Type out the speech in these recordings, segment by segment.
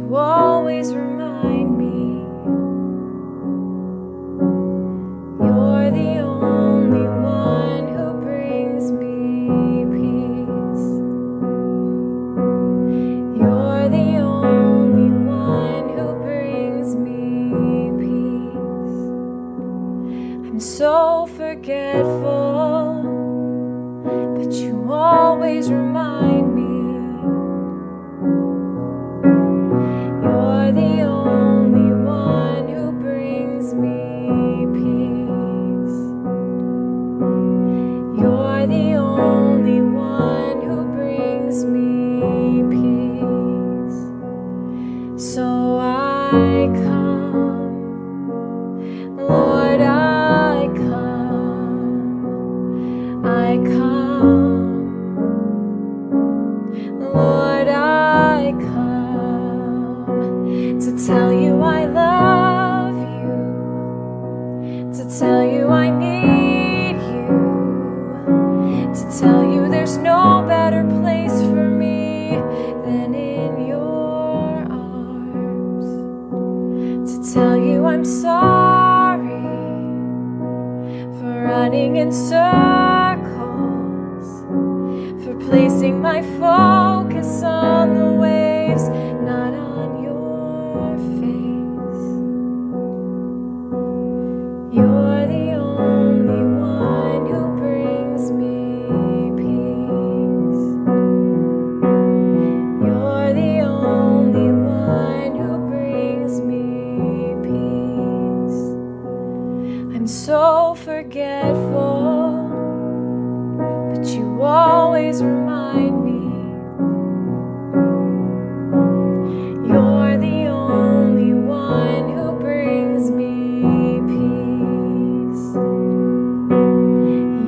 you always remind me you're the only one who brings me peace. You're the only one who brings me peace. I'm so forgetful, but you always remind me you're the only one who brings me peace. You're the only one who brings me peace. So I come, Lord, I come, I come, Lord, I come to tell you I love you, to tell you I need you, to tell you there's no better place for me than in your arms, to tell you I'm sorry for running in circles, for placing my focus on the waves, not on your face. You're the only one who brings me peace. You're the only one who brings me peace. I'm so forgetful, but you always remind me you're the only one who brings me peace.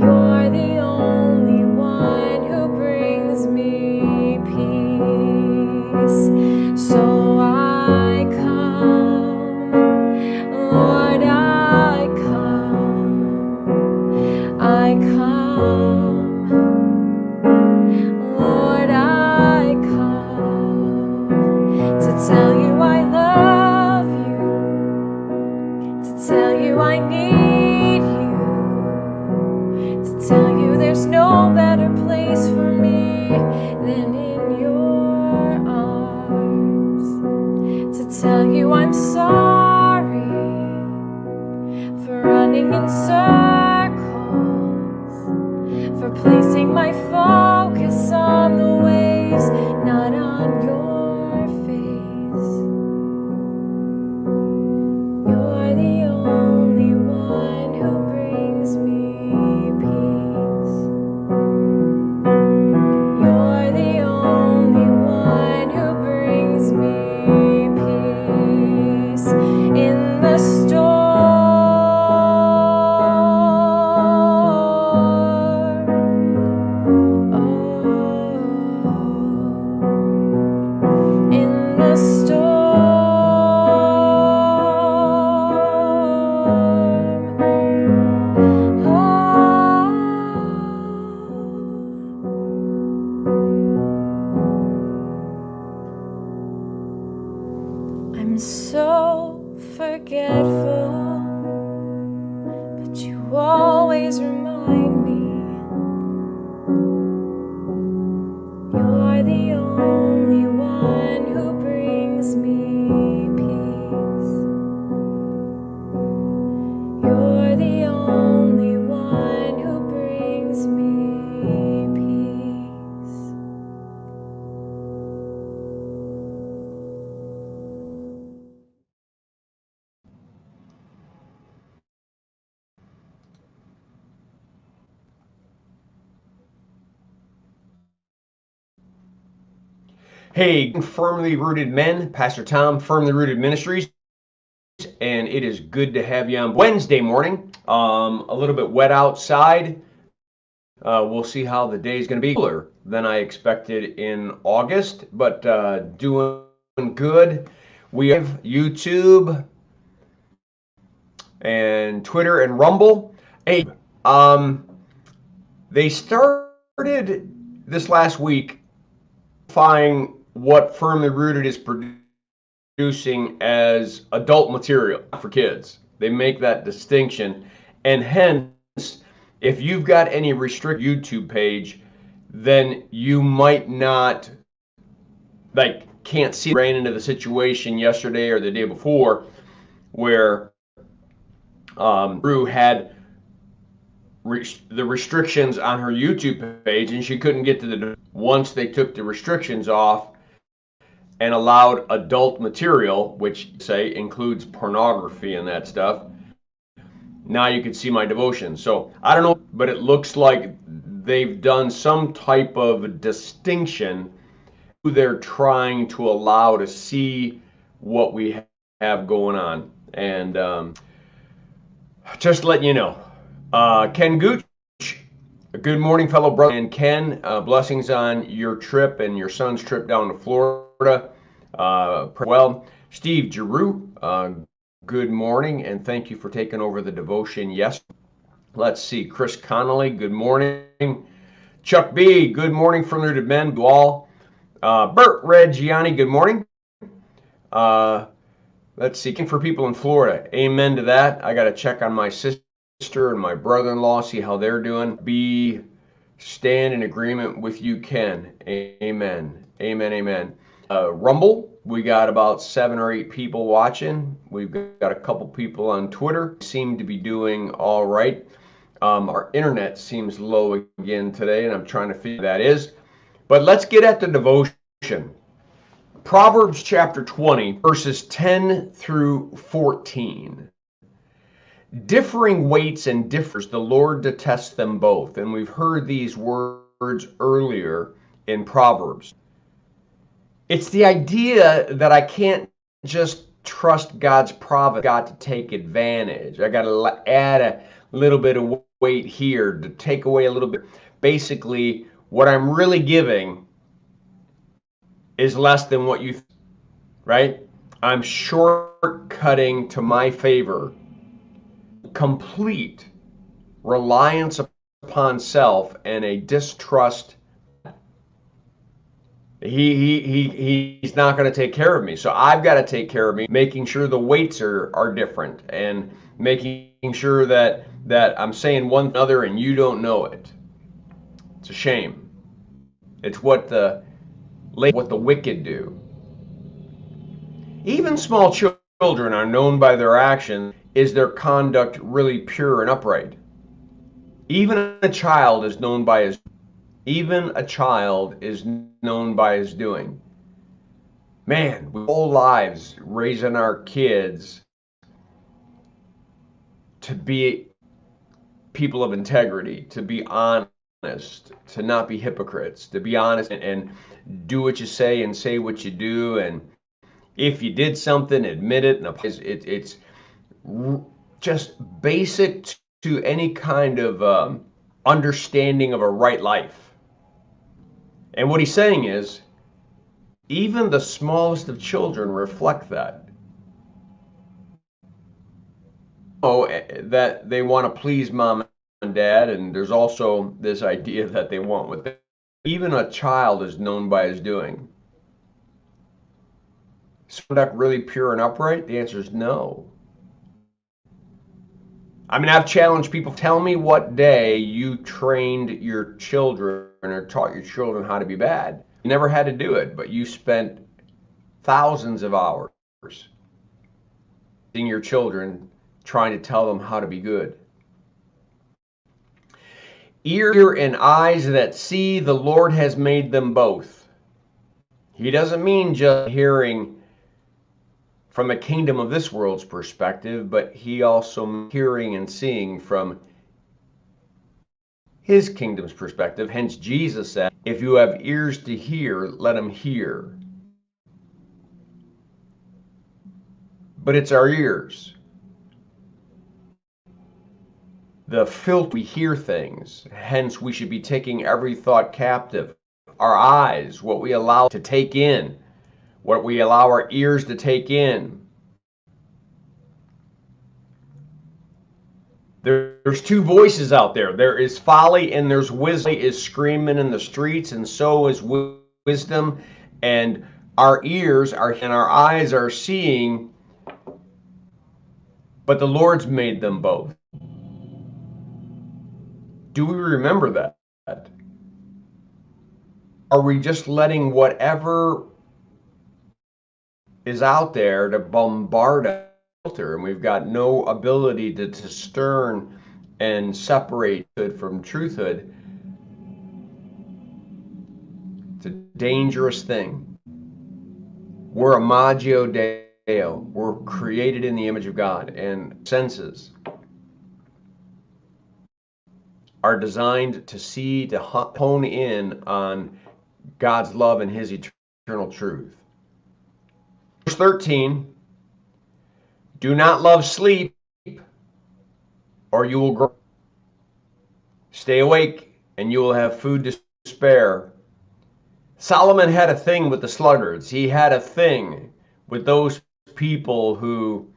You're the only one who brings me peace. So I come, Lord, I come, I come, Lord, I come to tell you I love you, to tell you I need you, to tell you there's no better place for me than in your arms, to tell you I'm sorry for running in circles, for placing my focus on the waves, not on your face. You're the only one who brings me peace. You're the only one who brings me peace in the storm. In the storm. I'm so forgetful, but you always remind me you're the only one who brings me peace. You're the only one who brings me peace. Hey, firmly rooted men, Pastor Tom, Firmly Rooted Ministries, and it is good to have you on Wednesday morning. A little bit wet outside. We'll see how the day is going to be. Cooler than I expected in August, but doing good. We have YouTube and Twitter and Rumble. Hey, they started this last week what Firmly Rooted is producing producing as adult material for kids. They make that distinction, and hence, if you've got any restricted YouTube page, then you might not, like, can't see. Ran into the situation yesterday or the day before where Drew had the restrictions on her YouTube page, and she couldn't get to the. Once they took the restrictions off and allowed adult material, which say includes pornography and that stuff, now you can see my devotion. So I don't know, but it looks like they've done some type of distinction who they're trying to allow to see what we have going on. And just letting you know. Ken Gooch, good morning, fellow brother. And Ken, blessings on your trip and your son's trip down to Florida. Well, Steve Giroux, good morning, and thank you for taking over the devotion. Yes. Let's see. Chris Connolly, good morning. Chuck B, good morning from the Rooted Men. All. Bert Reggiani, good morning. Let's see. For people in Florida, amen to that. I got to check on my sister and my brother-in-law, see how they're doing. Stand in agreement with you, Ken. Amen. Amen. Amen. Rumble, we got about 7 or 8 people watching. We've got a couple people on Twitter. Seem to be doing all right. Our internet seems low again today, and I'm trying to figure that is. But let's get at the devotion. Proverbs chapter 20, verses 10 through 14. Differing weights and differs, the Lord detests them both. And we've heard these words earlier in Proverbs. It's the idea that I can't just trust God's providence. I've got to take advantage. I got to add a little bit of weight here to take away a little bit. Basically, what I'm really giving is less than what you, right? I'm shortcutting to my favor. Complete reliance upon self and a distrust. He's not going to take care of me, so I've got to take care of me, making sure the weights are different and making sure that I'm saying one other and you don't know it. It's a shame. It's what the wicked do. Even small children are known by their actions. Is their conduct really pure and upright? Even a child is known by his doing. Man, we whole lives raising our kids to be people of integrity, to be honest, to not be hypocrites, to be honest and do what you say and say what you do. And if you did something, admit it. And it's just basic to any kind of understanding of a right life. And what he's saying is, even the smallest of children reflect that. Oh, that they want to please mom and dad, and there's also this idea that they want what they. Even a child is known by his doing. Is conduct really pure and upright? The answer is no. I mean, I've challenged people. Tell me what day you trained your children or taught your children how to be bad. You never had to do it, but you spent thousands of hours teaching your children, trying to tell them how to be good. Ear and eyes that see, the Lord has made them both. He doesn't mean just hearing from the kingdom of this world's perspective, but he also hearing and seeing from his kingdom's perspective. Hence Jesus said, if you have ears to hear, let them hear. But it's our ears. The filter, we hear things. Hence we should be taking every thought captive. Our eyes, what we allow to take in, what we allow our ears to take in. There's two voices out there. There is folly and there's wisdom. Is screaming in the streets, and so is wisdom. And Our ears are and our eyes are seeing, but the Lord's made them both. Do we remember that? Are we just letting whatever is out there to bombard us, and we've got no ability to discern and separate good from truthhood? It's a dangerous thing. We're imago Dei. We're created in the image of God, and senses are designed to see, to hone in on God's love and His eternal truth. Verse 13, do not love sleep, or you will grow. Stay awake, and you will have food to spare. Solomon had a thing with the sluggards. He had a thing with those people who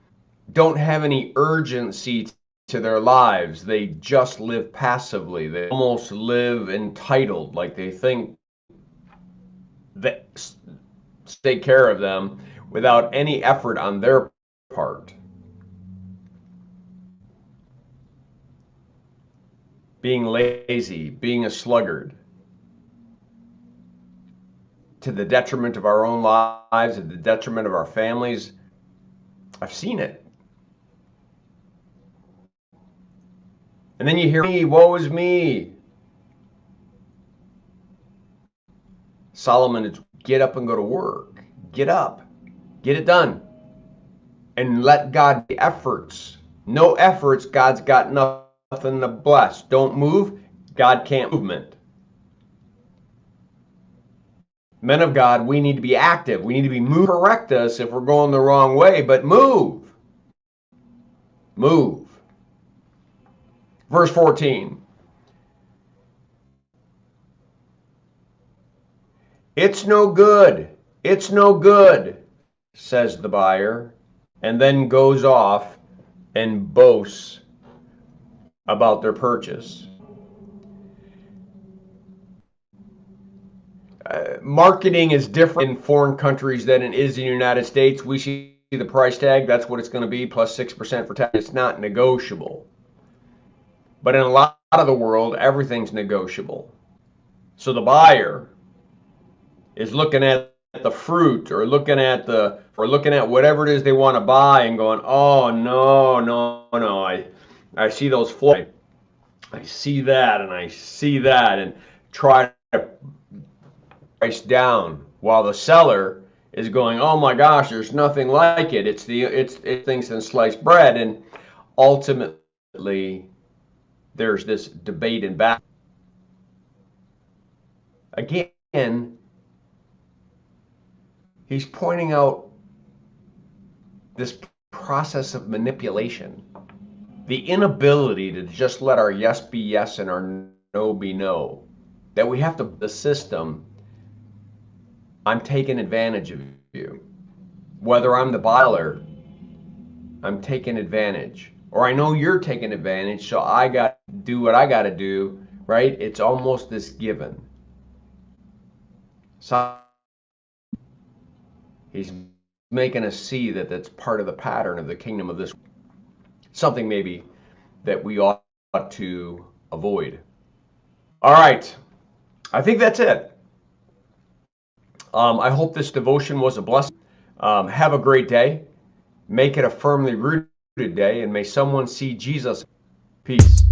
don't have any urgency to their lives. They just live passively. They almost live entitled, like they think that take care of them without any effort on their part. Being lazy, being a sluggard, to the detriment of our own lives, to the detriment of our families. I've seen it. And then you hear me, woe is me. Solomon is get up and go to work. Get up. Get it done. And let God do efforts. No efforts, God's got nothing to bless. Don't move, God can't movement. Men of God, we need to be active. We need to be moved. Correct us if we're going the wrong way, but move. Move. Verse 14. It's no good. It's no good, says the buyer, and then goes off and boasts about their purchase. Marketing is different in foreign countries than it is in the United States. We see the price tag, that's what it's going to be, plus 6% for tax. It's not negotiable. But in a lot of the world, everything's negotiable. So the buyer is looking at the fruit or looking at whatever it is they want to buy and going, oh no, I see those flaws. I see that and I see that, and try to price down, while the seller is going, oh my gosh, there's nothing like it. It's things than sliced bread. And ultimately there's this debate and battle. Again, he's pointing out this process of manipulation, the inability to just let our yes be yes and our no be no, that we have to, the system, I'm taking advantage of you. Whether I'm the buyer, I'm taking advantage. Or I know you're taking advantage, so I got to do what I got to do, right? It's almost this given. So he's making us see that that's part of the pattern of the kingdom of this. Something maybe that we ought to avoid. All right. I think that's it. I hope this devotion was a blessing. Have a great day. Make it a firmly rooted day, and may someone see Jesus. Peace.